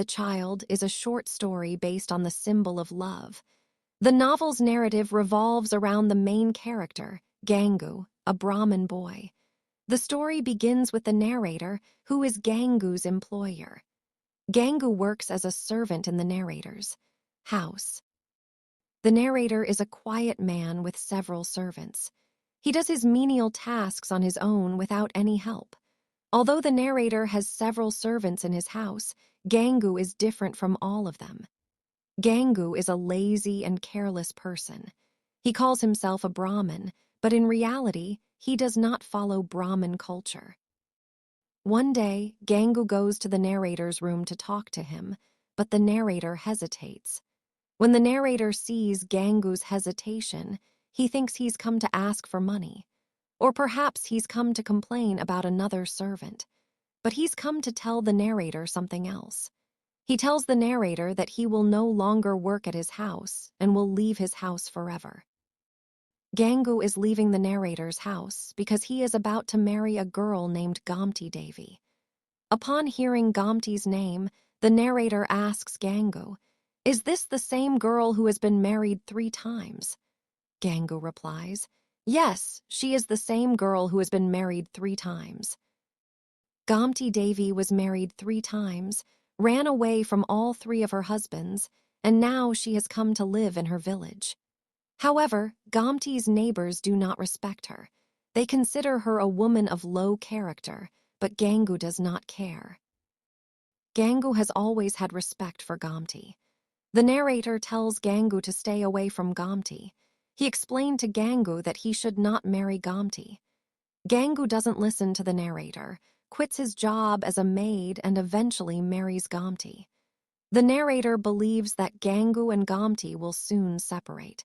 Child is a short story based on the symbol of love. The novel's narrative revolves around the main character, Gangu, a Brahmin boy. The story begins with the narrator, who is Gangu's employer. Gangu works as a servant in the narrator's house. The narrator is a quiet man with several servants. He does his menial tasks on his own without any help. Although the narrator has several servants in his house, Gangu is different from all of them. Gangu is a lazy and careless person. He calls himself a Brahmin, but in reality, he does not follow Brahmin culture. One day, Gangu goes to the narrator's room to talk to him, but the narrator hesitates. When the narrator sees Gangu's hesitation, he thinks he's come to ask for money. Or perhaps he's come to complain about another servant. But he's come to tell the narrator something else. He tells the narrator that he will no longer work at his house and will leave his house forever. Gangu is leaving the narrator's house because he is about to marry a girl named Gomti Devi. Upon hearing Gomti's name, the narrator asks Gangu, "Is this the same girl who has been married 3 times?" Gangu replies, "Yes, she is the same girl who has been married 3 times." Gomti Devi was married 3 times, ran away from all 3 of her husbands, and now she has come to live in her village. However, Gomti's neighbors do not respect her. They consider her a woman of low character, but Gangu does not care. Gangu has always had respect for Gomti. The narrator tells Gangu to stay away from Gomti. He explained to Gangu that he should not marry Gomti. Gangu doesn't listen to the narrator, quits his job as a maid, and eventually marries Gomti. The narrator believes that Gangu and Gomti will soon separate.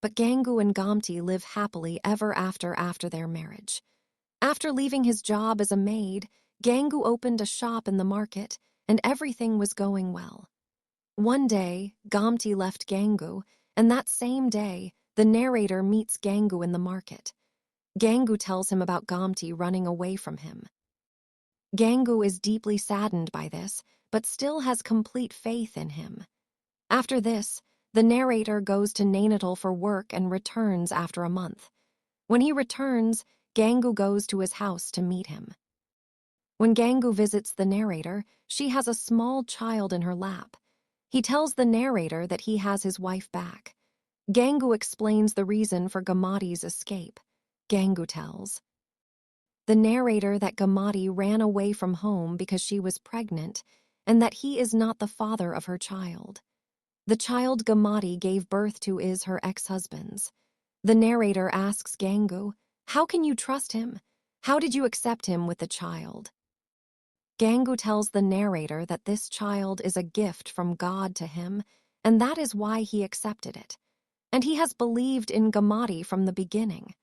But Gangu and Gomti live happily ever after their marriage. After leaving his job as a maid, Gangu opened a shop in the market, and everything was going well. One day, Gomti left Gangu, and that same day, the narrator meets Gangu in the market. Gangu tells him about Gomti running away from him. Gangu is deeply saddened by this, but still has complete faith in him. After this, the narrator goes to Nainital for work and returns after a month. When he returns, Gangu goes to his house to meet him. When Gangu visits the narrator, she has a small child in her lap. He tells the narrator that he has his wife back. Gangu explains the reason for Gamati's escape. Gangu tells the narrator that Gamati ran away from home because she was pregnant and that he is not the father of her child. The child Gamati gave birth to is her ex-husband's. The narrator asks Gangu, "How can you trust him? How did you accept him with the child?" Gangu tells the narrator that this child is a gift from God to him, and that is why he accepted it. And he has believed in Gamati from the beginning.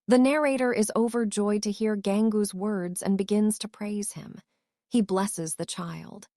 The narrator is overjoyed to hear Gangu's words and begins to praise him. He blesses the child.